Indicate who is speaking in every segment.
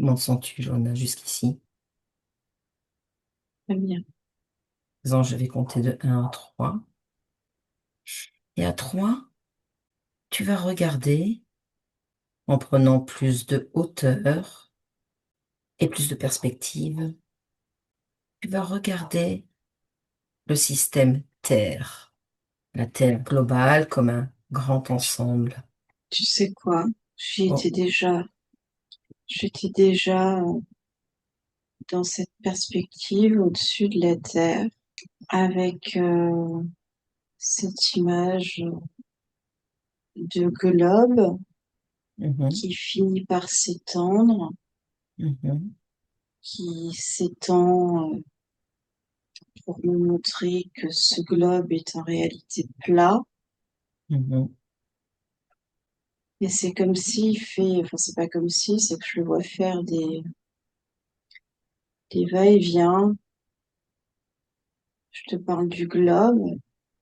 Speaker 1: Comment te sens-tu, Joanna, jusqu'ici?
Speaker 2: Très bien.
Speaker 1: Présent, je vais compter de 1 à 3. Et à 3, tu vas regarder en prenant plus de hauteur et plus de perspective. Tu vas regarder le système Terre, la Terre globale comme un grand ensemble.
Speaker 2: Tu sais quoi? J'y
Speaker 1: Oh,
Speaker 2: étais déjà, j'étais déjà dans cette perspective au-dessus de la Terre avec cette image de globe
Speaker 1: mhm,
Speaker 2: qui finit par s'étendre,
Speaker 1: mhm,
Speaker 2: qui s'étend pour nous montrer que ce globe est en réalité plat.
Speaker 1: mhm,
Speaker 2: Et c'est comme s'il fait, enfin c'est pas comme si, c'est que je le vois faire des va-et-vient. Je te parle du globe,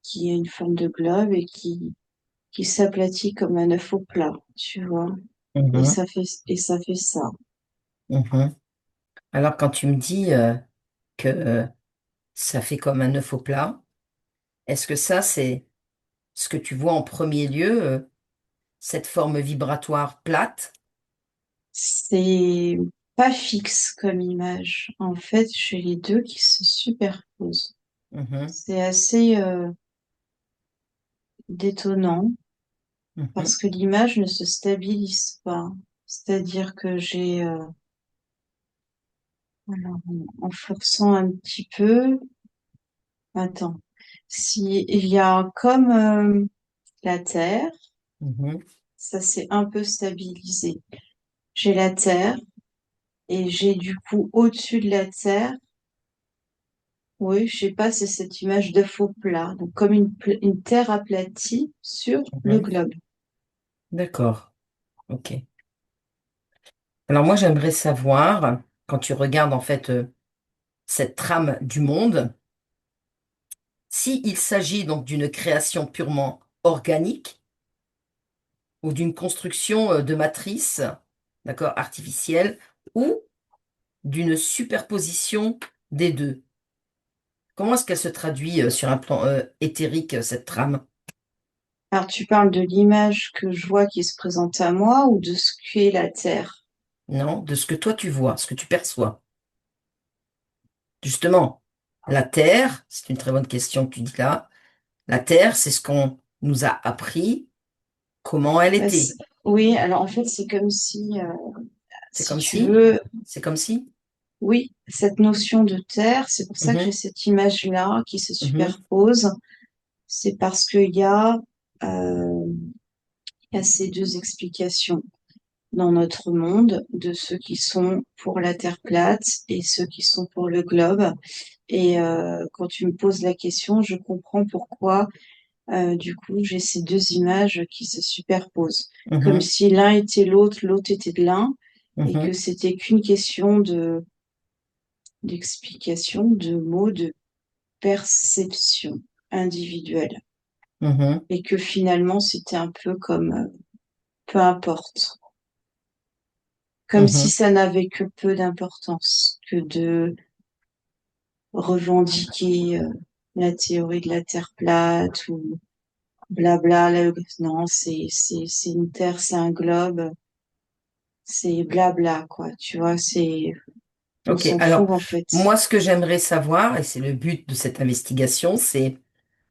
Speaker 2: qui a une forme de globe et qui s'aplatit comme un œuf au plat, tu vois.
Speaker 1: mhm,
Speaker 2: Et ça fait ça.
Speaker 1: mhm. Alors, quand tu me dis que ça fait comme un œuf au plat, est-ce que ça, c'est ce que tu vois en premier lieu, cette forme vibratoire plate?
Speaker 2: C'est pas fixe comme image. En fait, j'ai les deux qui se superposent.
Speaker 1: Mhm,
Speaker 2: C'est assez détonnant
Speaker 1: mhm,
Speaker 2: parce que l'image ne se stabilise pas. C'est-à-dire que alors, en forçant un petit peu, attends, si il y a comme la Terre,
Speaker 1: mhm,
Speaker 2: ça s'est un peu stabilisé. J'ai la Terre et j'ai du coup au-dessus de la Terre, oui, je sais pas, c'est cette image de faux plat, donc comme une Terre aplatie sur le
Speaker 1: mhm.
Speaker 2: globe.
Speaker 1: D'accord, ok. Alors moi, j'aimerais savoir, quand tu regardes en fait cette trame du monde, s'il s'agit donc d'une création purement organique ou d'une construction de matrice, d'accord, artificielle, ou d'une superposition des deux. Comment est-ce qu'elle se traduit sur un plan éthérique, cette trame?
Speaker 2: Alors tu parles de l'image que je vois qui se présente à moi ou de ce qu'est la Terre?
Speaker 1: Non, de ce que toi tu vois, ce que tu perçois. Justement, la Terre, c'est une très bonne question que tu dis là. La Terre, c'est ce qu'on nous a appris, comment elle
Speaker 2: Bah,
Speaker 1: était.
Speaker 2: oui, alors en fait c'est comme si,
Speaker 1: C'est
Speaker 2: si
Speaker 1: comme
Speaker 2: tu
Speaker 1: si,
Speaker 2: veux,
Speaker 1: c'est comme si.
Speaker 2: oui, cette notion de Terre, c'est pour ça que j'ai
Speaker 1: Mhm,
Speaker 2: cette image-là qui se
Speaker 1: mhm,
Speaker 2: superpose. C'est parce euh, il y a ces deux explications dans notre monde de ceux qui sont pour la Terre plate et ceux qui sont pour le globe. Et quand tu me poses la question, je comprends pourquoi, du coup, j'ai ces deux images qui se superposent. Comme
Speaker 1: mhm,
Speaker 2: si l'un était l'autre, l'autre était de l'un, et que
Speaker 1: mhm,
Speaker 2: c'était qu'une question d'explication, de mots, de perception individuelle.
Speaker 1: mhm,
Speaker 2: Et que finalement, c'était un peu comme, peu importe. Comme si
Speaker 1: mhm,
Speaker 2: ça n'avait que peu d'importance que de revendiquer la théorie de la Terre plate ou blabla. Non, c'est une Terre, c'est un globe, c'est blabla, quoi. Tu vois, on
Speaker 1: Ok,
Speaker 2: s'en
Speaker 1: alors
Speaker 2: fout en fait.
Speaker 1: moi ce que j'aimerais savoir, et c'est le but de cette investigation, c'est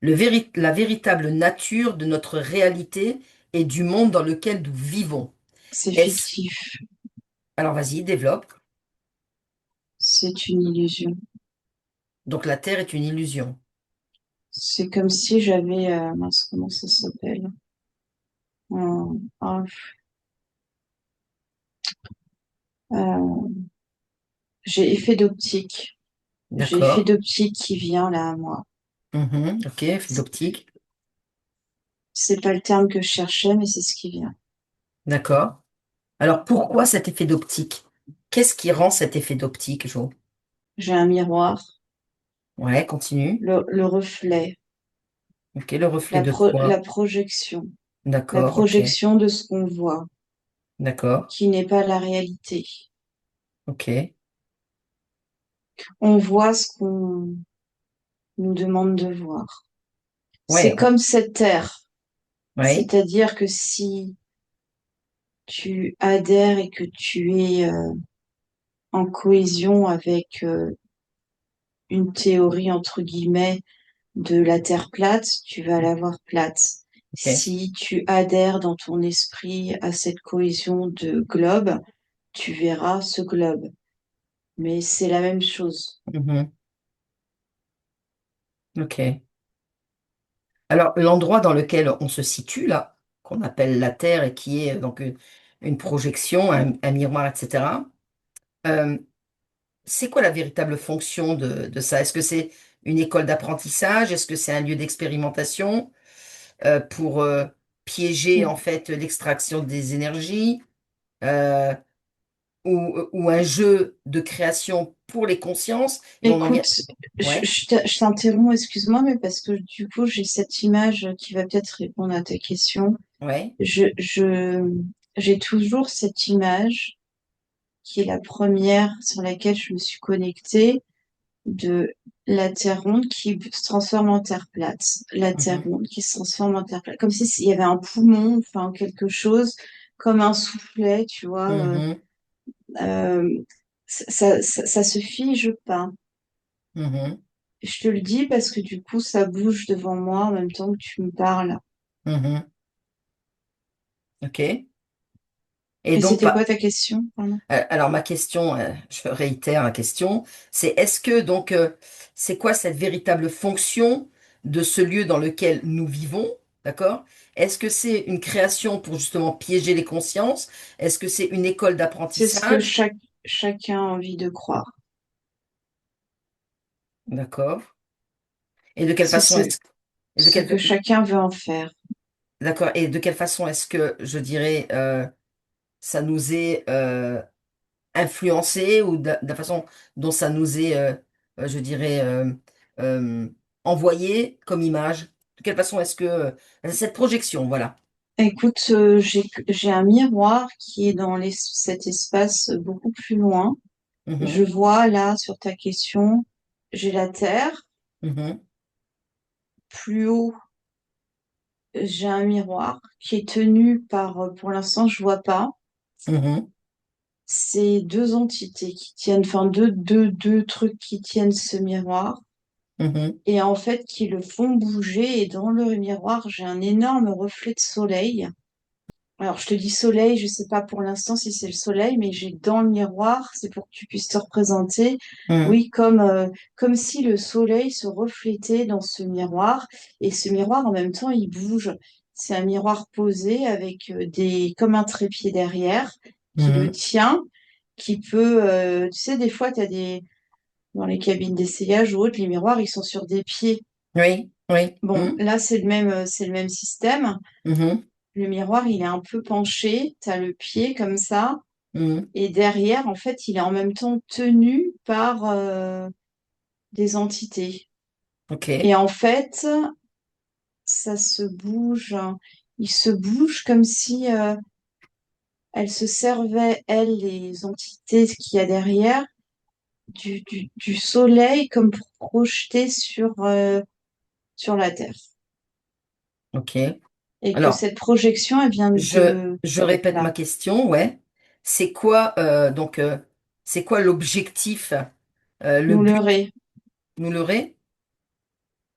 Speaker 1: la véritable nature de notre réalité et du monde dans lequel nous vivons.
Speaker 2: C'est
Speaker 1: Est-ce...
Speaker 2: fictif,
Speaker 1: Alors vas-y, développe.
Speaker 2: c'est une illusion.
Speaker 1: Donc la Terre est une illusion.
Speaker 2: C'est comme si j'avais, mince, comment ça s'appelle? Ah, euh, j'ai effet d'optique. J'ai effet
Speaker 1: D'accord.
Speaker 2: d'optique qui vient là à moi.
Speaker 1: Mhm, ok, fil d'optique.
Speaker 2: C'est pas le terme que je cherchais, mais c'est ce qui vient.
Speaker 1: D'accord. Alors pourquoi cet effet d'optique? Qu'est-ce qui rend cet effet d'optique, Jo?
Speaker 2: J'ai un miroir,
Speaker 1: Ouais, continue.
Speaker 2: le reflet,
Speaker 1: Ok, le reflet de quoi?
Speaker 2: la
Speaker 1: D'accord, ok.
Speaker 2: projection de ce qu'on voit,
Speaker 1: D'accord.
Speaker 2: qui n'est pas la réalité.
Speaker 1: ok.
Speaker 2: On voit ce qu'on nous demande de voir.
Speaker 1: Ouais,
Speaker 2: C'est comme cette terre.
Speaker 1: ouais,
Speaker 2: C'est-à-dire que si tu adhères et que tu es en cohésion avec une théorie, entre guillemets, de la Terre plate, tu vas la voir plate.
Speaker 1: ok.
Speaker 2: Si tu adhères dans ton esprit à cette cohésion de globe, tu verras ce globe. Mais c'est la même chose.
Speaker 1: Mhm, ok. Alors, l'endroit dans lequel on se situe, là, qu'on appelle la Terre et qui est donc une projection, un miroir, etc., euh, c'est quoi la véritable fonction de ça? Est-ce que c'est une école d'apprentissage? Est-ce que c'est un lieu d'expérimentation pour piéger en fait l'extraction des énergies? Euh, ou un jeu de création pour les consciences et on en vient.
Speaker 2: Écoute,
Speaker 1: Ouais,
Speaker 2: je t'interromps, excuse-moi, mais parce que du coup, j'ai cette image qui va peut-être répondre à ta question.
Speaker 1: ouais,
Speaker 2: J'ai toujours cette image qui est la première sur laquelle je me suis connectée de la Terre ronde qui se transforme en Terre plate. La Terre
Speaker 1: mhm,
Speaker 2: ronde qui se transforme en Terre plate. Comme si s'il y avait un poumon, enfin quelque chose, comme un soufflet, tu vois.
Speaker 1: mhm,
Speaker 2: Euh, ça se fige pas.
Speaker 1: mhm,
Speaker 2: Je te le dis parce que du coup, ça bouge devant moi en même temps que tu me parles.
Speaker 1: mhm, ok. Et
Speaker 2: Et
Speaker 1: donc,
Speaker 2: c'était quoi ta question? Pardon.
Speaker 1: alors ma question, je réitère la question, c'est est-ce que donc c'est quoi cette véritable fonction de ce lieu dans lequel nous vivons, d'accord? Est-ce que c'est une création pour justement piéger les consciences? Est-ce que c'est une école
Speaker 2: C'est ce que
Speaker 1: d'apprentissage?
Speaker 2: chacun a envie de croire.
Speaker 1: D'accord. Et de quelle
Speaker 2: C'est
Speaker 1: façon
Speaker 2: ce,
Speaker 1: est-ce et de
Speaker 2: ce que
Speaker 1: quelle
Speaker 2: chacun veut en faire.
Speaker 1: d'accord, et de quelle façon est-ce que je dirais ça nous est influencé ou de la façon dont ça nous est, je dirais, euh, envoyé comme image? De quelle façon est-ce que cette projection, voilà.
Speaker 2: Écoute, j'ai un miroir qui est dans cet espace beaucoup plus loin. Je
Speaker 1: Mhm,
Speaker 2: vois là sur ta question, j'ai la Terre.
Speaker 1: mhm,
Speaker 2: Plus haut, j'ai un miroir qui est tenu par, pour l'instant, je vois pas.
Speaker 1: mhm,
Speaker 2: C'est deux entités qui tiennent, enfin deux trucs qui tiennent ce miroir
Speaker 1: mhm,
Speaker 2: et en fait qui le font bouger. Et dans le miroir, j'ai un énorme reflet de soleil. Alors, je te dis soleil, je sais pas pour l'instant si c'est le soleil, mais j'ai dans le miroir, c'est pour que tu puisses te représenter,
Speaker 1: mhm,
Speaker 2: oui, comme si le soleil se reflétait dans ce miroir. Et ce miroir, en même temps, il bouge. C'est un miroir posé avec comme un trépied derrière qui le
Speaker 1: mhm.
Speaker 2: tient, qui peut, tu sais, des fois, dans les cabines d'essayage ou autres, les miroirs, ils sont sur des pieds.
Speaker 1: Oui, oui.
Speaker 2: Bon,
Speaker 1: Mhm,
Speaker 2: là, c'est le même système.
Speaker 1: mhm,
Speaker 2: Le miroir, il est un peu penché, tu as le pied comme ça,
Speaker 1: mhm.
Speaker 2: et derrière, en fait, il est en même temps tenu par des entités.
Speaker 1: Ok.
Speaker 2: Et en fait, ça se bouge, il se bouge comme si elles se servaient, elles, les entités qu'il y a derrière, du soleil comme pour projeter sur la Terre.
Speaker 1: Ok.
Speaker 2: Et que
Speaker 1: Alors,
Speaker 2: cette projection, elle vient
Speaker 1: je, je
Speaker 2: d'être
Speaker 1: répète ma
Speaker 2: là.
Speaker 1: question, ouais. C'est quoi donc c'est quoi l'objectif, le
Speaker 2: Nous
Speaker 1: but?
Speaker 2: leurrer
Speaker 1: Nous leurrer?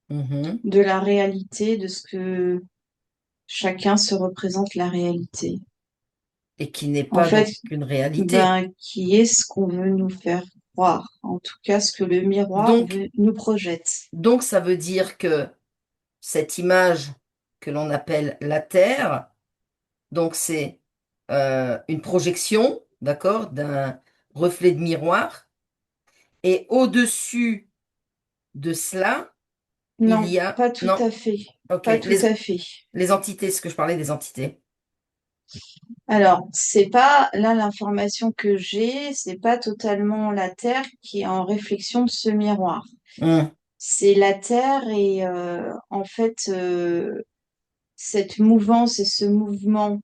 Speaker 1: Mhm.
Speaker 2: de la réalité, de ce que chacun se représente la réalité.
Speaker 1: Et qui n'est
Speaker 2: En
Speaker 1: pas
Speaker 2: fait,
Speaker 1: donc une réalité.
Speaker 2: ben, qui est ce qu'on veut nous faire croire. En tout cas, ce que le miroir
Speaker 1: Donc,
Speaker 2: veut, nous projette.
Speaker 1: donc ça veut dire que cette image que l'on appelle la Terre, donc c'est une projection, d'accord, d'un reflet de miroir. Et au-dessus de cela, il
Speaker 2: Non,
Speaker 1: y a...
Speaker 2: pas tout
Speaker 1: Non,
Speaker 2: à fait.
Speaker 1: ok,
Speaker 2: Pas tout à fait.
Speaker 1: les entités, ce que je parlais des entités.
Speaker 2: Alors, c'est pas, là, l'information que j'ai, c'est pas totalement la Terre qui est en réflexion de ce miroir.
Speaker 1: Hum,
Speaker 2: C'est la Terre et en fait, cette mouvance et ce mouvement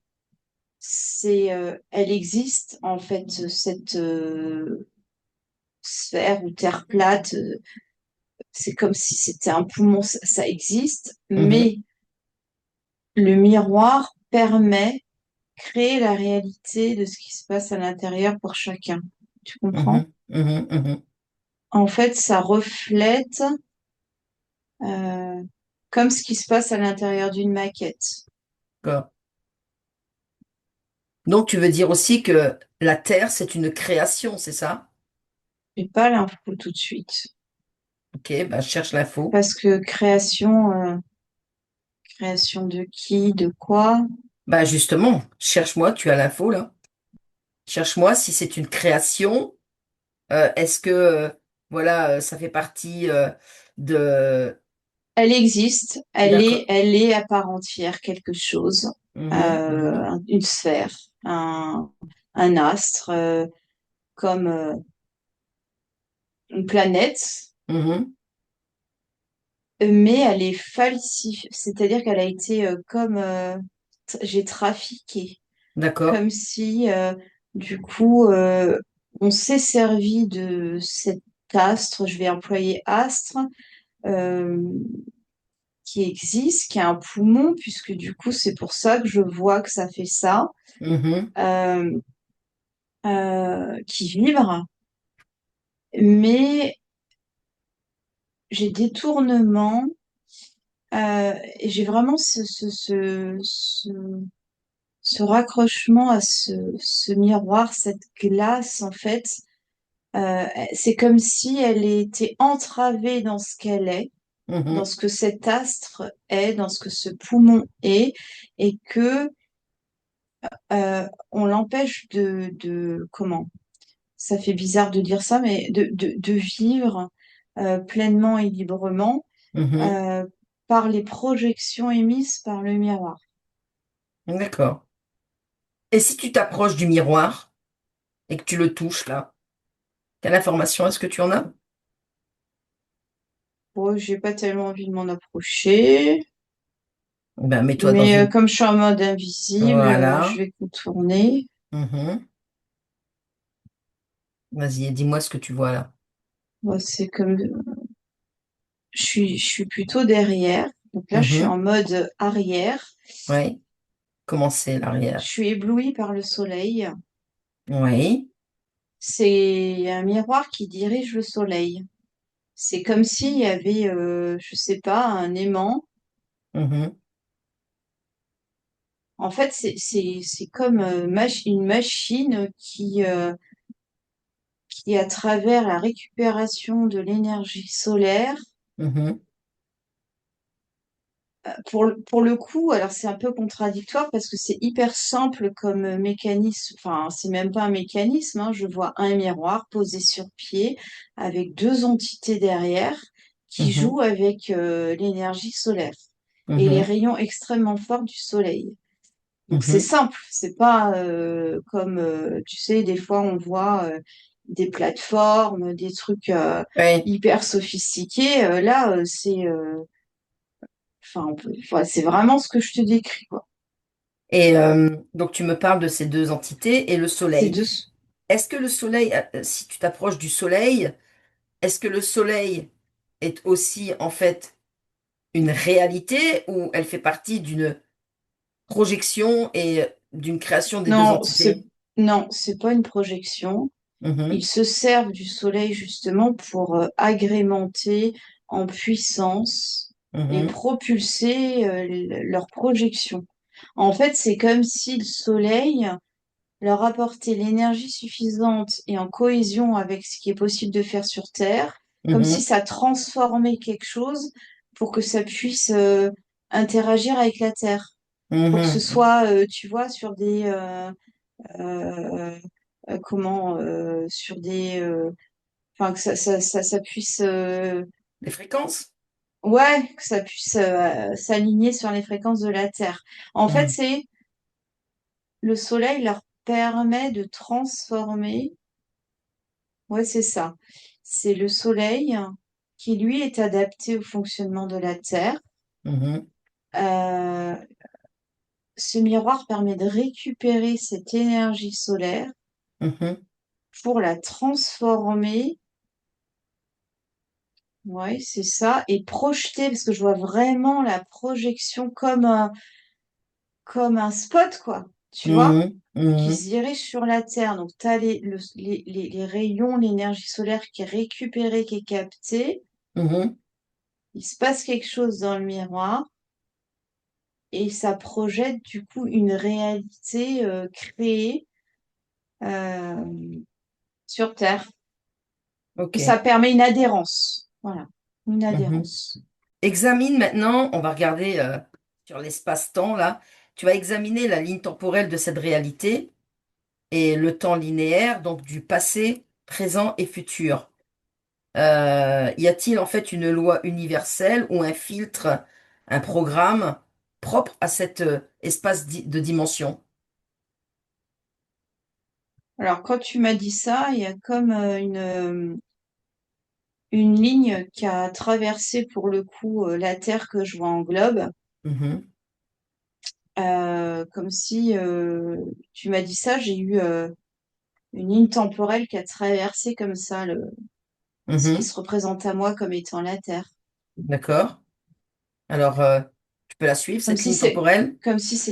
Speaker 2: elle existe en fait cette sphère ou terre plate. C'est comme si c'était un poumon, ça existe,
Speaker 1: Mhm,
Speaker 2: mais le miroir permet créer la réalité de ce qui se passe à l'intérieur pour chacun. Tu comprends?
Speaker 1: mhm, mhm, mhm.
Speaker 2: En fait, ça reflète euh, comme ce qui se passe à l'intérieur d'une maquette.
Speaker 1: D'accord. Donc, tu veux dire aussi que la Terre, c'est une création, c'est ça?
Speaker 2: J'ai pas l'info tout de suite.
Speaker 1: Ok, bah, je cherche l'info.
Speaker 2: Parce que création de qui, de quoi?
Speaker 1: Bah, justement, cherche-moi, tu as l'info là. Cherche-moi si c'est une création. Est-ce que, voilà, ça fait partie de...
Speaker 2: Elle existe,
Speaker 1: D'accord.
Speaker 2: elle est à part entière quelque chose,
Speaker 1: Mhm, mhm,
Speaker 2: une sphère, un astre, comme une planète,
Speaker 1: mhm.
Speaker 2: mais elle est falsifiée, c'est-à-dire qu'elle a été j'ai trafiqué,
Speaker 1: D'accord.
Speaker 2: comme si du coup on s'est servi de cet astre, je vais employer astre, euh, qui existe, qui a un poumon, puisque du coup c'est pour ça que je vois que ça fait ça,
Speaker 1: Mhm,
Speaker 2: euh, qui vibre, mais j'ai détournement. Et j'ai vraiment ce raccrochement à ce miroir, cette glace, en fait. C'est comme si elle était entravée dans ce qu'elle est, dans
Speaker 1: mhm,
Speaker 2: ce que cet astre est, dans ce que ce poumon est, et que on l'empêche comment? Ça fait bizarre de dire ça, mais de vivre pleinement et librement
Speaker 1: mhm.
Speaker 2: euh, par les projections émises par le miroir.
Speaker 1: D'accord. Et si tu t'approches du miroir et que tu le touches là, quelle information est-ce que tu en as?
Speaker 2: Bon, j'ai pas tellement envie de m'en approcher,
Speaker 1: Ben, mets-toi dans
Speaker 2: mais
Speaker 1: une...
Speaker 2: comme je suis en mode invisible, je
Speaker 1: Voilà.
Speaker 2: vais contourner.
Speaker 1: Mhm. Vas-y, dis-moi ce que tu vois là.
Speaker 2: Bon, c'est comme je suis plutôt derrière, donc là je suis en
Speaker 1: Mhm.
Speaker 2: mode arrière.
Speaker 1: Oui. Comment c'est
Speaker 2: Je
Speaker 1: l'arrière?
Speaker 2: suis éblouie par le soleil.
Speaker 1: Oui.
Speaker 2: C'est un miroir qui dirige le soleil. C'est comme s'il y avait, je sais pas, un aimant.
Speaker 1: Mhm.
Speaker 2: En fait, c'est comme une machine qui, à travers la récupération de l'énergie solaire,
Speaker 1: Mhm.
Speaker 2: pour le coup, alors c'est un peu contradictoire parce que c'est hyper simple comme mécanisme, enfin, c'est même pas un mécanisme, hein. Je vois un miroir posé sur pied avec deux entités derrière qui
Speaker 1: Mhm.
Speaker 2: jouent avec l'énergie solaire et les
Speaker 1: Mhm.
Speaker 2: rayons extrêmement forts du soleil. Donc c'est
Speaker 1: Mhm.
Speaker 2: simple, c'est pas comme tu sais, des fois on voit des plateformes, des trucs
Speaker 1: Oui.
Speaker 2: hyper sophistiqués. Là, enfin, c'est vraiment ce que je te décris, quoi.
Speaker 1: Et donc tu me parles de ces deux entités et le
Speaker 2: C'est
Speaker 1: soleil.
Speaker 2: deux.
Speaker 1: Est-ce que le soleil, si tu t'approches du soleil, est-ce que le soleil est aussi en fait une réalité ou elle fait partie d'une projection et d'une création des deux
Speaker 2: Non,
Speaker 1: entités?
Speaker 2: non, c'est pas une projection. Ils
Speaker 1: Mhm.
Speaker 2: se servent du soleil justement pour agrémenter en puissance et
Speaker 1: Mhm.
Speaker 2: propulser leur projection. En fait, c'est comme si le soleil leur apportait l'énergie suffisante et en cohésion avec ce qui est possible de faire sur Terre, comme si
Speaker 1: Mhm.
Speaker 2: ça transformait quelque chose pour que ça puisse interagir avec la Terre, pour que ce
Speaker 1: Mhm.
Speaker 2: soit, tu vois, sur des euh, sur des enfin que ça puisse
Speaker 1: Les fréquences?
Speaker 2: ouais, que ça puisse s'aligner sur les fréquences de la Terre. En fait,
Speaker 1: Mhm.
Speaker 2: c'est le soleil leur permet de transformer. Ouais, c'est ça. C'est le soleil qui, lui, est adapté au fonctionnement de la Terre.
Speaker 1: Mhm.
Speaker 2: Euh, ce miroir permet de récupérer cette énergie solaire
Speaker 1: mhm,
Speaker 2: pour la transformer, ouais, c'est ça, et projeter, parce que je vois vraiment la projection comme un spot, quoi, tu vois,
Speaker 1: mhm,
Speaker 2: qui
Speaker 1: mhm,
Speaker 2: se dirige sur la Terre. Donc, tu as les rayons, l'énergie solaire qui est récupérée, qui est captée.
Speaker 1: mhm.
Speaker 2: Il se passe quelque chose dans le miroir et ça projette du coup une réalité créée euh, sur Terre.
Speaker 1: Ok.
Speaker 2: Ça permet une adhérence. Voilà, une
Speaker 1: Mhm.
Speaker 2: adhérence.
Speaker 1: Examine maintenant, on va regarder sur l'espace-temps là. Tu vas examiner la ligne temporelle de cette réalité et le temps linéaire, donc du passé, présent et futur. Y a-t-il en fait une loi universelle ou un filtre, un programme propre à cet espace de dimension?
Speaker 2: Alors, quand tu m'as dit ça, il y a comme une ligne qui a traversé pour le coup la Terre que je vois en globe.
Speaker 1: Mhm,
Speaker 2: Comme si tu m'as dit ça, j'ai eu une ligne temporelle qui a traversé comme ça ce qui
Speaker 1: mhm.
Speaker 2: se représente à moi comme étant la Terre.
Speaker 1: D'accord. Alors, tu peux la suivre,
Speaker 2: Comme
Speaker 1: cette
Speaker 2: si
Speaker 1: ligne temporelle?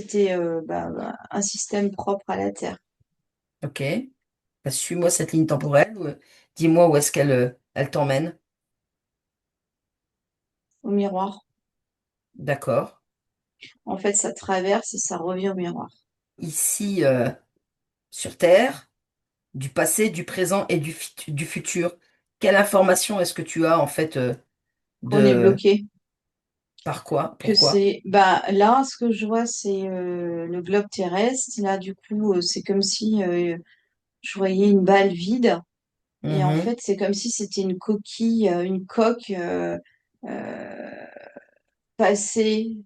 Speaker 2: c'était un système propre à la Terre,
Speaker 1: Ok. Bah, suis-moi cette ligne temporelle. Dis-moi où est-ce qu'elle t'emmène.
Speaker 2: au miroir.
Speaker 1: D'accord.
Speaker 2: En fait, ça traverse et ça revient au miroir.
Speaker 1: Ici, sur Terre, du passé, du présent et du futur. Quelle information est-ce que tu as en fait
Speaker 2: Qu'on est
Speaker 1: de
Speaker 2: bloqué.
Speaker 1: par quoi?
Speaker 2: Que
Speaker 1: Pourquoi?
Speaker 2: c'est, bah là, ce que je vois, c'est le globe terrestre. Là, du coup, c'est comme si je voyais une balle vide. Et en
Speaker 1: Mhm,
Speaker 2: fait, c'est comme si c'était une coquille, une coque euh, passé,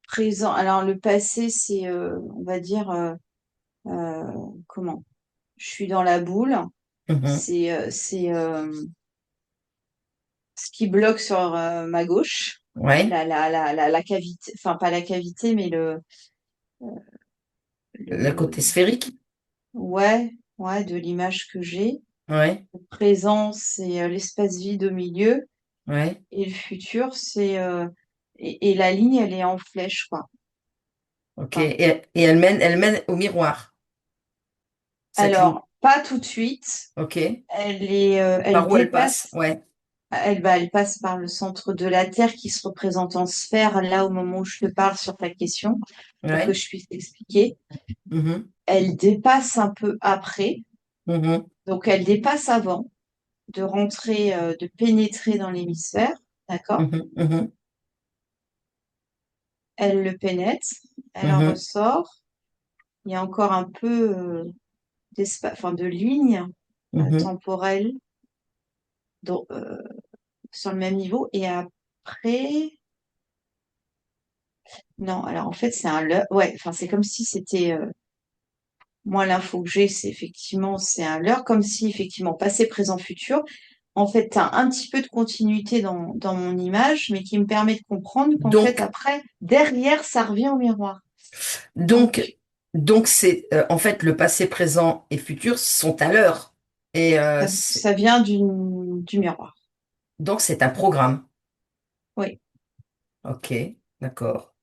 Speaker 2: présent. Alors, le passé, c'est, on va dire, euh, comment? Je suis dans la boule.
Speaker 1: mhm.
Speaker 2: C'est ce qui bloque sur ma gauche.
Speaker 1: Ouais.
Speaker 2: La cavité, enfin, pas la cavité, mais
Speaker 1: Le côté
Speaker 2: le,
Speaker 1: sphérique?
Speaker 2: ouais, ouais, de l'image que j'ai.
Speaker 1: Ouais.
Speaker 2: Le présent, c'est l'espace vide au milieu.
Speaker 1: Ouais.
Speaker 2: Et le futur, et la ligne, elle est en flèche, quoi.
Speaker 1: Ok.
Speaker 2: Enfin,
Speaker 1: Et elle mène au miroir, cette ligne.
Speaker 2: alors, pas tout de suite.
Speaker 1: Ok.
Speaker 2: Elle
Speaker 1: Par où elle passe?
Speaker 2: dépasse,
Speaker 1: Ouais.
Speaker 2: elle passe par le centre de la Terre qui se représente en sphère, là, au moment où je te parle sur ta question, pour que
Speaker 1: Ouais.
Speaker 2: je puisse t'expliquer.
Speaker 1: Mhm,
Speaker 2: Elle dépasse un peu après,
Speaker 1: mhm,
Speaker 2: donc elle dépasse avant de rentrer, de pénétrer dans l'hémisphère, d'accord?
Speaker 1: mhm, mhm,
Speaker 2: Elle le pénètre, elle en
Speaker 1: mhm,
Speaker 2: ressort. Il y a encore un peu enfin, de lignes
Speaker 1: mhm.
Speaker 2: temporelles dans- euh, sur le même niveau. Et après, non, alors en fait, c'est un leurre. Ouais, enfin, c'est comme si c'était. Moi, l'info que j'ai, c'est effectivement, c'est un leurre, comme si effectivement, passé, présent, futur. En fait, tu as un petit peu de continuité dans mon image, mais qui me permet de comprendre qu'en fait,
Speaker 1: Donc,
Speaker 2: après, derrière, ça revient au miroir.
Speaker 1: donc,
Speaker 2: Donc,
Speaker 1: donc c'est en fait le passé, présent et futur sont à l'heure. Et
Speaker 2: ça vient du miroir.
Speaker 1: donc c'est un programme.
Speaker 2: Oui.
Speaker 1: Ok, d'accord.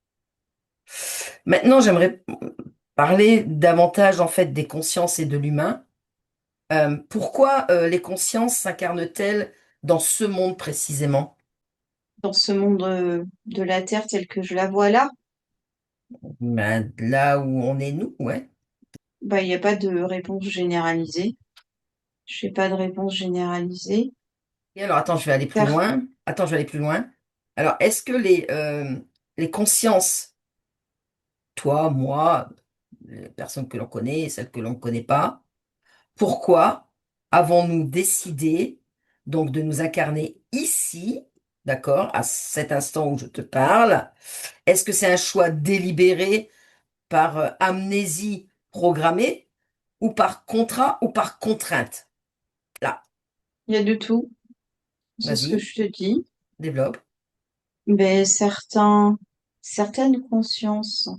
Speaker 1: Maintenant, j'aimerais parler davantage en fait des consciences et de l'humain. Pourquoi les consciences s'incarnent-elles dans ce monde précisément?
Speaker 2: Dans ce monde de la Terre tel que je la vois là,
Speaker 1: Ben, là où on est nous, ouais.
Speaker 2: bah, il n'y a pas de réponse généralisée. Je n'ai pas de réponse généralisée.
Speaker 1: Et alors, attends, je vais aller plus
Speaker 2: Car
Speaker 1: loin. Attends, je vais aller plus loin. Alors, est-ce que les consciences, toi, moi, les personnes que l'on connaît et celles que l'on ne connaît pas, pourquoi avons-nous décidé donc de nous incarner ici, d'accord, à cet instant où je te parle? Est-ce que c'est un choix délibéré par amnésie programmée ou par contrat ou par contrainte? Là,
Speaker 2: il y a de tout, c'est ce que
Speaker 1: vas-y,
Speaker 2: je te dis.
Speaker 1: développe.
Speaker 2: Mais certaines consciences.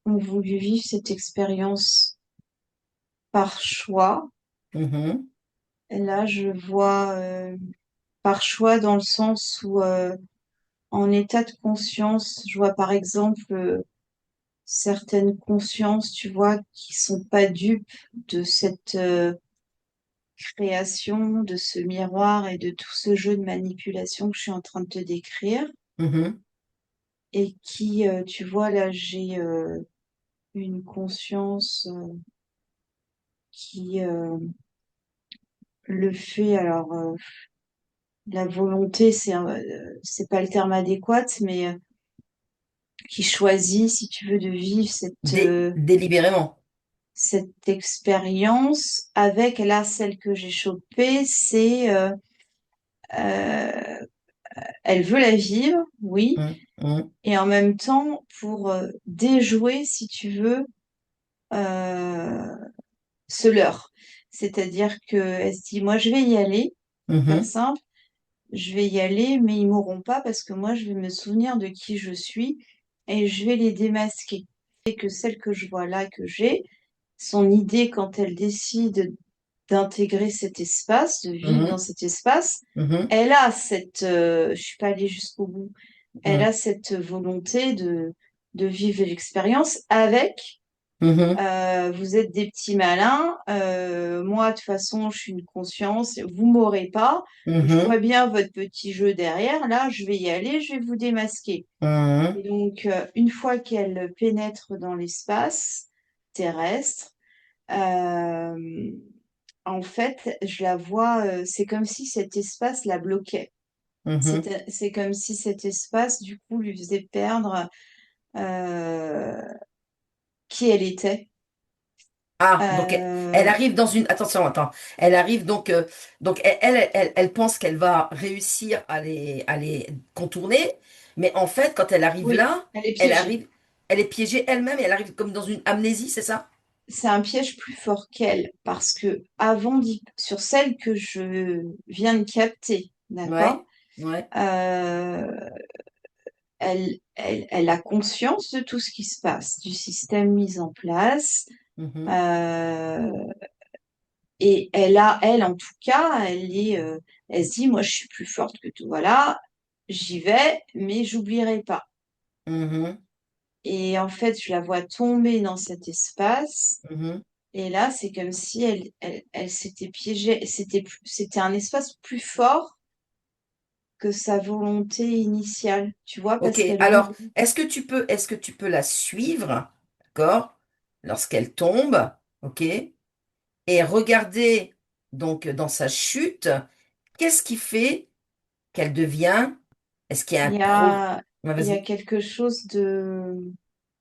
Speaker 2: ont voulu vivre cette expérience par choix.
Speaker 1: Mhm,
Speaker 2: Et là, je vois par choix dans le sens où, en état de conscience, je vois par exemple certaines consciences, tu vois, qui sont pas dupes de cette création, de ce miroir et de tout ce jeu de manipulation que je suis en train de te décrire.
Speaker 1: mhm,
Speaker 2: Et qui, tu vois, là, j'ai une conscience qui le fait. Alors, la volonté, c'est pas le terme adéquat, mais qui choisit, si tu veux, de vivre
Speaker 1: Délibérément.
Speaker 2: cette expérience avec, là, celle que j'ai chopée, euh, elle veut la vivre, oui,
Speaker 1: Mhm, mhm,
Speaker 2: et en même temps, pour déjouer, si tu veux, euh, ce leurre. C'est-à-dire qu'elle se dit, moi, je vais y aller, pour faire
Speaker 1: mhm,
Speaker 2: simple, je vais y aller, mais ils m'auront pas parce que moi, je vais me souvenir de qui je suis et je vais les démasquer. Et que celle que je vois là, que j'ai, son idée quand elle décide d'intégrer cet espace, de vivre dans
Speaker 1: mhm,
Speaker 2: cet espace,
Speaker 1: mhm,
Speaker 2: elle a je suis pas allée jusqu'au bout, elle a cette volonté de vivre l'expérience avec.
Speaker 1: mhm,
Speaker 2: Vous êtes des petits malins. Moi, de toute façon, je suis une conscience. Vous m'aurez pas. Je vois
Speaker 1: mhm,
Speaker 2: bien votre petit jeu derrière. Là, je vais y aller. Je vais vous démasquer.
Speaker 1: mhm,
Speaker 2: Et donc, une fois qu'elle pénètre dans l'espace terrestre, euh, en fait, je la vois. C'est comme si cet espace la bloquait.
Speaker 1: mhm.
Speaker 2: C'est comme si cet espace, du coup, lui faisait perdre euh, qui elle était.
Speaker 1: Ah, donc elle
Speaker 2: Euh,
Speaker 1: arrive dans une. Attention, attends. Elle arrive donc elle pense qu'elle va réussir à les contourner, mais en fait, quand elle arrive
Speaker 2: oui,
Speaker 1: là,
Speaker 2: elle est
Speaker 1: elle
Speaker 2: piégée.
Speaker 1: arrive, elle est piégée elle-même et elle arrive comme dans une amnésie, c'est ça?
Speaker 2: C'est un piège plus fort qu'elle parce que sur celle que je viens de capter, d'accord,
Speaker 1: Ouais, ouais.
Speaker 2: euh, elle a conscience de tout ce qui se passe, du système mis en place,
Speaker 1: Mhm,
Speaker 2: euh, et elle en tout cas, elle se dit, moi je suis plus forte que tout, voilà, j'y vais, mais j'oublierai pas.
Speaker 1: mhm,
Speaker 2: Et en fait, je la vois tomber dans cet espace.
Speaker 1: mhm.
Speaker 2: Et là, c'est comme si elle s'était piégée. C'était un espace plus fort que sa volonté initiale, tu vois,
Speaker 1: Ok,
Speaker 2: parce qu'elle
Speaker 1: alors,
Speaker 2: ouvre.
Speaker 1: est-ce que tu peux la suivre, d'accord, lorsqu'elle tombe, ok, et regarder donc dans sa chute, qu'est-ce qui fait qu'elle devient, est-ce qu'il y a un
Speaker 2: Il y
Speaker 1: pro...
Speaker 2: a,
Speaker 1: Ouais,
Speaker 2: il y a
Speaker 1: vas-y.
Speaker 2: quelque chose de...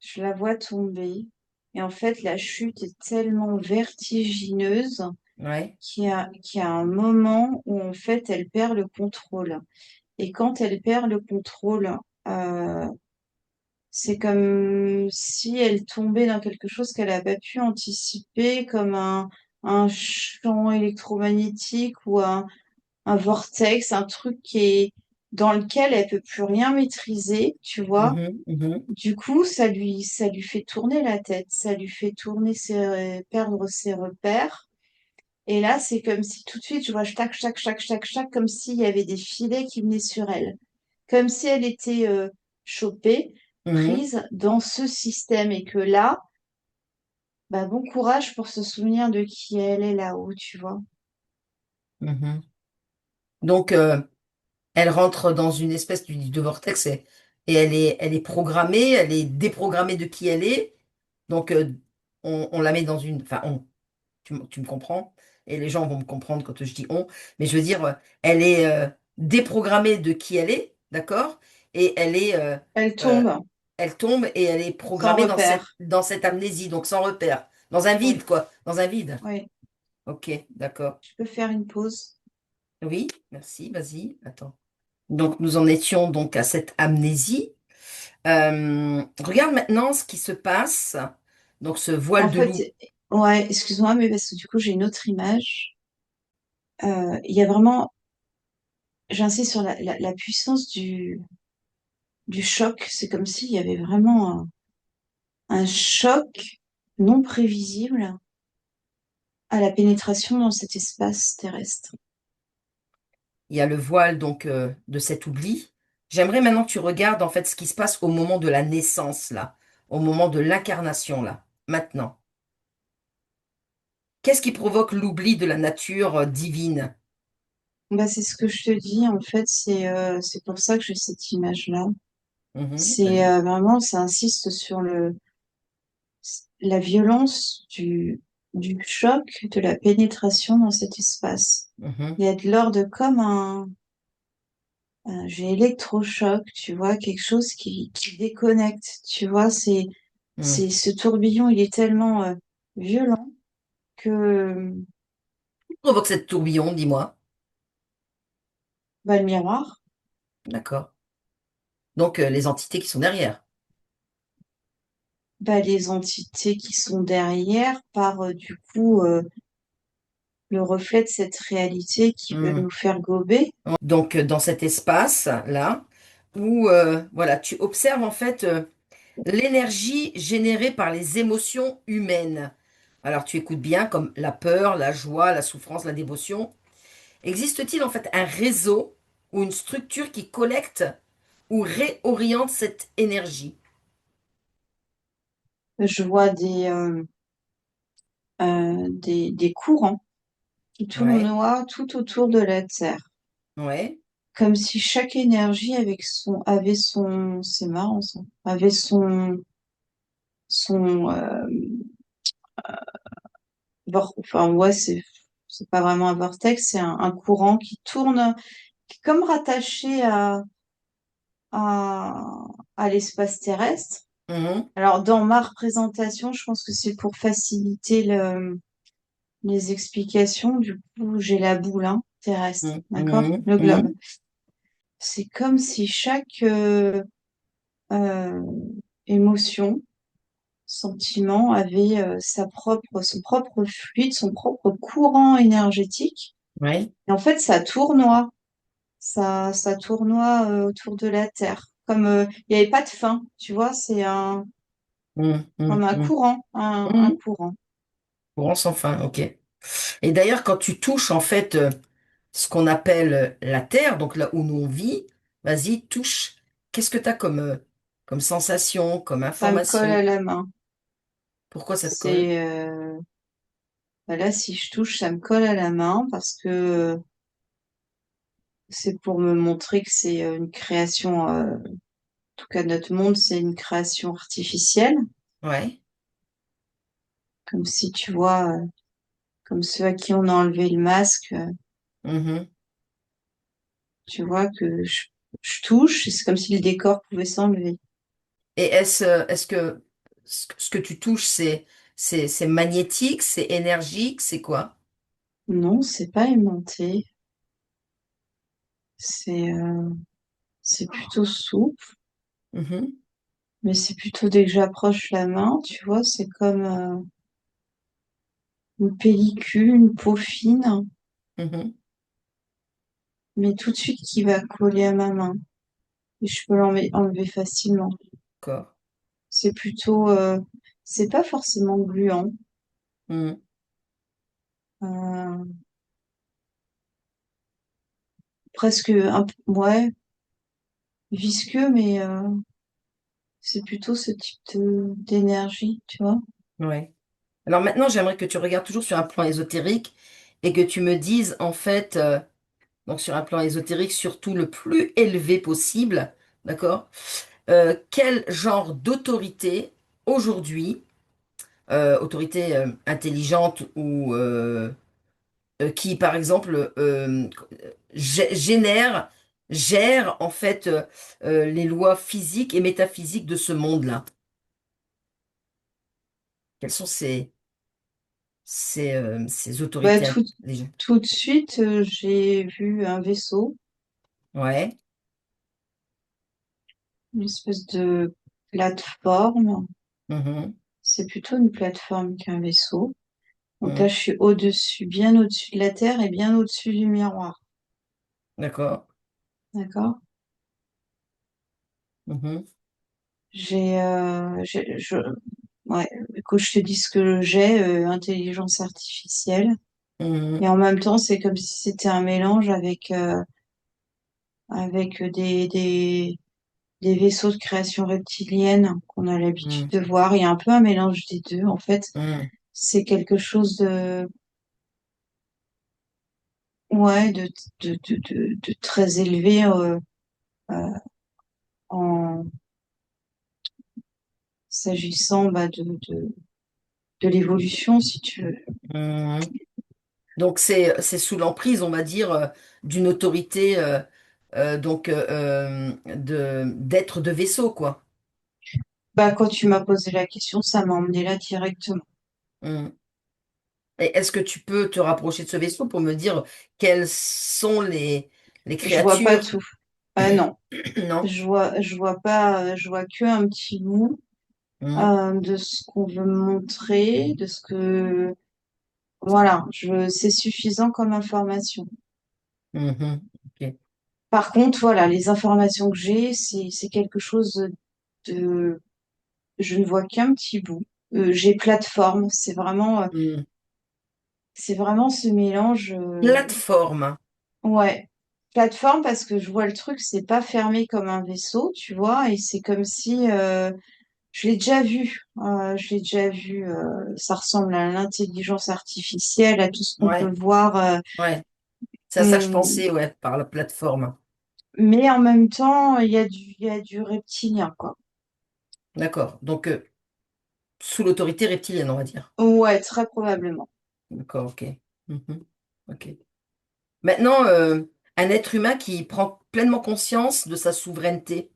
Speaker 2: Je la vois tomber. Et en fait, la chute est tellement vertigineuse
Speaker 1: Ouais.
Speaker 2: qu'il y a un moment où, en fait, elle perd le contrôle. Et quand elle perd le contrôle, euh, c'est comme si elle tombait dans quelque chose qu'elle n'a pas pu anticiper, comme un champ électromagnétique ou un vortex, un truc dans lequel elle peut plus rien maîtriser, tu vois.
Speaker 1: Mhm, mhm,
Speaker 2: Du coup, ça lui fait tourner la tête, ça lui fait perdre ses repères. Et là, c'est comme si tout de suite, je vois chaque, chaque, chaque, chaque, chaque, comme s'il y avait des filets qui venaient sur elle, comme si elle était chopée,
Speaker 1: mhm,
Speaker 2: prise dans ce système et que là, bah, bon courage pour se souvenir de qui elle est là-haut, tu vois.
Speaker 1: mhm. Donc, elle rentre dans une espèce de vortex et elle est programmée, elle est déprogrammée de qui elle est. Donc, on la met dans une... Enfin, tu me comprends, et les gens vont me comprendre quand je dis on, mais je veux dire, elle est déprogrammée de qui elle est, d'accord? Et
Speaker 2: Elle
Speaker 1: euh,
Speaker 2: tombe
Speaker 1: elle tombe et elle est
Speaker 2: sans
Speaker 1: programmée
Speaker 2: repère.
Speaker 1: dans cette amnésie, donc sans repère, dans un vide,
Speaker 2: Oui,
Speaker 1: quoi, dans un vide.
Speaker 2: oui.
Speaker 1: Ok, d'accord.
Speaker 2: Je peux faire une pause.
Speaker 1: Oui, merci, vas-y, attends. Donc, nous en étions donc à cette amnésie. Regarde maintenant ce qui se passe. Donc, ce
Speaker 2: En
Speaker 1: voile de
Speaker 2: fait,
Speaker 1: loup.
Speaker 2: ouais, excuse-moi, mais parce que du coup, j'ai une autre image. Il y a vraiment, j'insiste sur la puissance du choc. C'est comme s'il y avait vraiment un choc non prévisible à la pénétration dans cet espace terrestre.
Speaker 1: Il y a le voile donc de cet oubli. J'aimerais maintenant que tu regardes en fait ce qui se passe au moment de la naissance là, au moment de l'incarnation là, maintenant. Qu'est-ce qui provoque l'oubli de la nature divine?
Speaker 2: Bah, c'est ce que je te dis, en fait, c'est pour ça que j'ai cette image-là.
Speaker 1: Mhm,
Speaker 2: C'est
Speaker 1: vas-y.
Speaker 2: vraiment, ça insiste sur la violence du choc, de la pénétration dans cet espace.
Speaker 1: Mhm,
Speaker 2: Il y a de l'ordre comme j'ai électrochoc, tu vois, quelque chose qui déconnecte, tu vois,
Speaker 1: mhm.
Speaker 2: ce tourbillon, il est tellement violent que
Speaker 1: Qui provoque cette tourbillon, dis-moi.
Speaker 2: bah, le miroir,
Speaker 1: D'accord. Donc les entités qui sont derrière.
Speaker 2: bah, les entités qui sont derrière par du coup le reflet de cette réalité qui veut
Speaker 1: Mhm.
Speaker 2: nous faire gober.
Speaker 1: Donc dans cet espace-là, où voilà, tu observes en fait l'énergie générée par les émotions humaines. Alors tu écoutes bien comme la peur, la joie, la souffrance, la dévotion. Existe-t-il en fait un réseau ou une structure qui collecte ou réoriente cette énergie?
Speaker 2: Je vois des courants qui
Speaker 1: Ouais,
Speaker 2: tournoient tout autour de la Terre,
Speaker 1: ouais.
Speaker 2: comme si chaque énergie avait son, c'est marrant ça, avait son, enfin ouais, c'est pas vraiment un vortex, c'est un courant qui tourne, qui est comme rattaché à, à l'espace terrestre.
Speaker 1: Mhm,
Speaker 2: Alors, dans ma représentation, je pense que c'est pour faciliter les explications. Du coup, j'ai la boule, hein, terrestre,
Speaker 1: mhm,
Speaker 2: d'accord?
Speaker 1: mhm,
Speaker 2: Le globe.
Speaker 1: mhm.
Speaker 2: C'est comme si chaque euh, émotion, sentiment avait son propre fluide, son propre courant énergétique.
Speaker 1: Ouais.
Speaker 2: Et en fait, ça tournoie autour de la Terre. Comme il n'y avait pas de fin, tu vois,
Speaker 1: Mhm,
Speaker 2: comme
Speaker 1: mhm,
Speaker 2: un
Speaker 1: mhm.
Speaker 2: courant, un
Speaker 1: Mhm.
Speaker 2: courant.
Speaker 1: Courant sans fin, ok. Et d'ailleurs, quand tu touches en fait ce qu'on appelle la terre, donc là où nous on vit, vas-y, touche. Qu'est-ce que tu as comme sensation, comme
Speaker 2: Ça me colle à
Speaker 1: information?
Speaker 2: la main.
Speaker 1: Pourquoi ça te colle?
Speaker 2: C'est bah là, si je touche, ça me colle à la main parce que c'est pour me montrer que c'est une création, en tout cas notre monde, c'est une création artificielle,
Speaker 1: Ouais.
Speaker 2: comme si tu vois, comme ceux à qui on a enlevé le masque,
Speaker 1: Mhm.
Speaker 2: tu vois que je touche, et c'est comme si le décor pouvait s'enlever.
Speaker 1: Et est-ce que ce que tu touches, c'est magnétique, c'est énergique, c'est quoi?
Speaker 2: Non, c'est pas aimanté, c'est c'est plutôt souple,
Speaker 1: Mhm,
Speaker 2: mais c'est plutôt dès que j'approche la main, tu vois, c'est comme une pellicule, une peau fine,
Speaker 1: mhm.
Speaker 2: mais tout de suite qui va coller à ma main. Et je peux enlever facilement.
Speaker 1: D'accord.
Speaker 2: C'est plutôt, c'est pas forcément gluant,
Speaker 1: Mhm.
Speaker 2: euh, presque un, ouais, visqueux, mais c'est plutôt ce type d'énergie, tu vois.
Speaker 1: Ouais. Alors maintenant, j'aimerais que tu regardes toujours sur un plan ésotérique et que tu me dises en fait, donc sur un plan ésotérique surtout le plus élevé possible, d'accord? Quel genre d'autorité aujourd'hui, autorité intelligente ou qui par exemple génère, gère en fait les lois physiques et métaphysiques de ce monde-là? Quelles sont ces
Speaker 2: Bah,
Speaker 1: autorités intelligentes?
Speaker 2: tout de suite, j'ai vu un vaisseau,
Speaker 1: Ouais.
Speaker 2: une espèce de plateforme.
Speaker 1: Mhm,
Speaker 2: C'est plutôt une plateforme qu'un vaisseau. Donc là,
Speaker 1: mhm.
Speaker 2: je suis au-dessus, bien au-dessus de la Terre et bien au-dessus du miroir.
Speaker 1: D'accord.
Speaker 2: D'accord?
Speaker 1: Mhm,
Speaker 2: J'ai, ouais, que je te dise ce que j'ai, intelligence artificielle. Et
Speaker 1: Mhm.
Speaker 2: en même temps, c'est comme si c'était un mélange avec des vaisseaux de création reptilienne qu'on a l'habitude
Speaker 1: Mhm.
Speaker 2: de voir. Il y a un peu un mélange des deux. En fait,
Speaker 1: Mhm.
Speaker 2: c'est quelque chose ouais, de très élevé euh, en s'agissant bah, de l'évolution, si tu veux.
Speaker 1: Mhm. Donc c'est sous l'emprise, on va dire, d'une autorité donc d'être de vaisseau, quoi.
Speaker 2: Bah, quand tu m'as posé la question, ça m'a emmené là directement.
Speaker 1: Mhm. Et est-ce que tu peux te rapprocher de ce vaisseau pour me dire quelles sont les
Speaker 2: Je vois pas
Speaker 1: créatures?
Speaker 2: tout. Ah non,
Speaker 1: Non?
Speaker 2: je vois pas, je vois que un petit bout
Speaker 1: Mhm.
Speaker 2: de ce qu'on veut me montrer, de ce que, voilà, c'est suffisant comme information.
Speaker 1: Mhm. Ok.
Speaker 2: Par contre, voilà, les informations que j'ai, c'est quelque chose de, je ne vois qu'un petit bout. J'ai plateforme,
Speaker 1: Mhm.
Speaker 2: c'est vraiment ce mélange.
Speaker 1: Plateforme.
Speaker 2: Ouais, plateforme parce que je vois le truc, c'est pas fermé comme un vaisseau, tu vois, et c'est comme si je l'ai déjà vu. Je l'ai déjà vu. Ça ressemble à l'intelligence artificielle, à tout ce qu'on peut
Speaker 1: Ouais,
Speaker 2: voir.
Speaker 1: ouais. C'est à ça que je
Speaker 2: Hum,
Speaker 1: pensais, ouais, par la plateforme.
Speaker 2: mais en même temps, il y a du reptilien, quoi.
Speaker 1: D'accord. Donc, sous l'autorité reptilienne, on va dire.
Speaker 2: Ouais, très probablement.
Speaker 1: D'accord, ok. Mhm. Ok. Maintenant, un être humain qui prend pleinement conscience de sa souveraineté,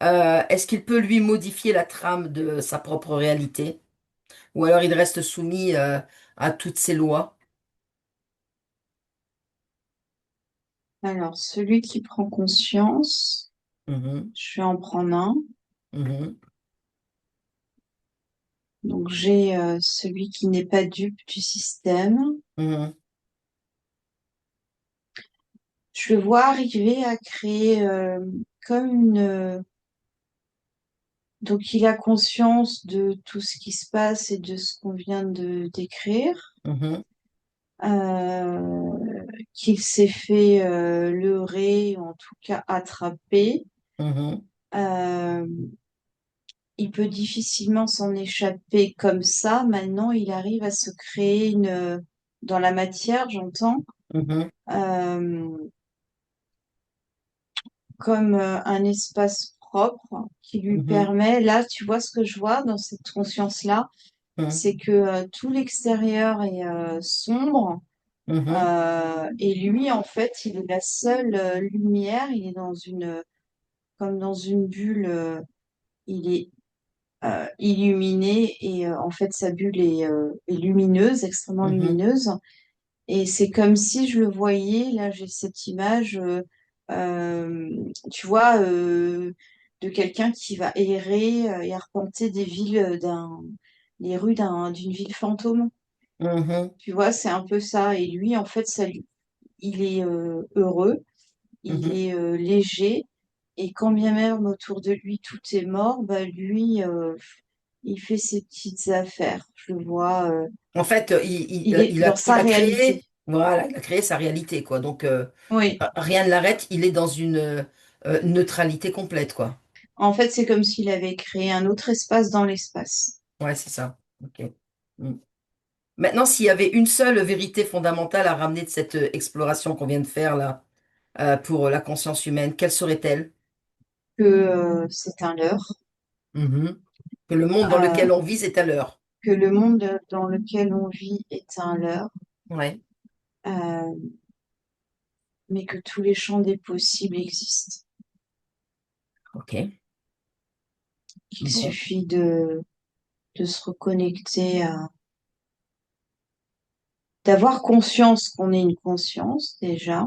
Speaker 1: est-ce qu'il peut lui modifier la trame de sa propre réalité? Ou alors il reste soumis, à toutes ces lois?
Speaker 2: Alors, celui qui prend conscience,
Speaker 1: Mhm.
Speaker 2: je vais en prendre un.
Speaker 1: Mhm.
Speaker 2: Donc, j'ai celui qui n'est pas dupe du système.
Speaker 1: Mhm.
Speaker 2: Je le vois arriver à créer comme une. Donc, il a conscience de tout ce qui se passe et de ce qu'on vient de décrire,
Speaker 1: Mhm.
Speaker 2: qu'il s'est fait leurrer, ou en tout cas attraper.
Speaker 1: Mhm.
Speaker 2: Euh, il peut difficilement s'en échapper comme ça. Maintenant, il arrive à se créer dans la matière, j'entends,
Speaker 1: Mhm.
Speaker 2: euh, comme un espace propre qui lui
Speaker 1: Mhm.
Speaker 2: permet, là, tu vois ce que je vois dans cette conscience-là,
Speaker 1: Mhm.
Speaker 2: c'est que tout l'extérieur est sombre
Speaker 1: Mhm.
Speaker 2: et lui, en fait, il est la seule lumière. Il est comme dans une bulle. Il est illuminé et en fait, sa bulle est lumineuse, extrêmement
Speaker 1: Mhm.
Speaker 2: lumineuse. Et c'est comme si je le voyais. Là, j'ai cette image, euh, tu vois, de quelqu'un qui va errer et arpenter des villes les rues d'une ville fantôme.
Speaker 1: Mhm.
Speaker 2: Tu vois, c'est un peu ça. Et lui, en fait, il est heureux, il
Speaker 1: Mhm.
Speaker 2: est léger. Et quand bien même autour de lui tout est mort, bah lui, il fait ses petites affaires. Je le vois,
Speaker 1: En fait,
Speaker 2: il est dans
Speaker 1: il
Speaker 2: sa
Speaker 1: a
Speaker 2: réalité.
Speaker 1: créé, voilà, il a créé sa réalité, quoi. Donc,
Speaker 2: Oui.
Speaker 1: rien ne l'arrête, il est dans une neutralité complète, quoi.
Speaker 2: En fait, c'est comme s'il avait créé un autre espace dans l'espace.
Speaker 1: Ouais, c'est ça. Ok. Mm. Maintenant, s'il y avait une seule vérité fondamentale à ramener de cette exploration qu'on vient de faire là, pour la conscience humaine, quelle serait-elle?
Speaker 2: Que c'est un leurre,
Speaker 1: Mhm. Que le monde dans
Speaker 2: euh,
Speaker 1: lequel on vit, c'est à l'heure.
Speaker 2: que le monde dans lequel on vit est un leurre,
Speaker 1: Ouais.
Speaker 2: euh, mais que tous les champs des possibles existent.
Speaker 1: Ok.
Speaker 2: Qu'il
Speaker 1: Bon.
Speaker 2: suffit de se reconnecter d'avoir conscience qu'on est une conscience déjà,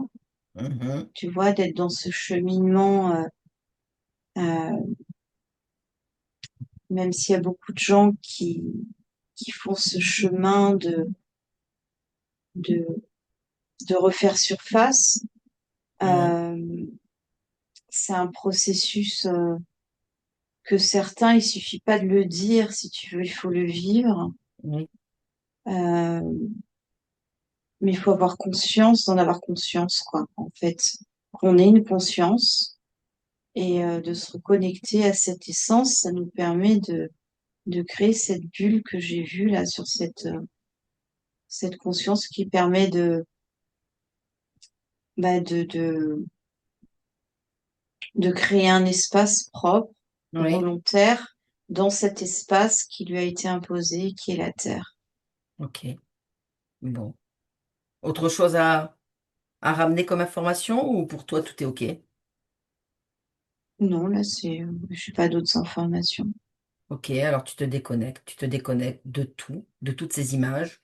Speaker 1: Mhm.
Speaker 2: tu vois, d'être dans ce cheminement, euh, même s'il y a beaucoup de gens qui font ce chemin de, de refaire surface.
Speaker 1: Mhm.
Speaker 2: Euh, c'est un processus que certains, il suffit pas de le dire, si tu veux, il faut le vivre.
Speaker 1: Oui,
Speaker 2: Euh, mais il faut avoir conscience d'en avoir conscience, quoi, en fait. Qu'on ait une conscience et de se reconnecter à cette essence, ça nous permet de créer cette bulle que j'ai vue là sur cette conscience qui permet bah, de créer un espace propre,
Speaker 1: oui,
Speaker 2: volontaire, dans cet espace qui lui a été imposé, qui est la Terre.
Speaker 1: ok. Bon. Autre chose à ramener comme information ou pour toi tout est ok?
Speaker 2: Non, là, je n'ai pas d'autres informations.
Speaker 1: Ok, alors tu te déconnectes de tout, de toutes ces images.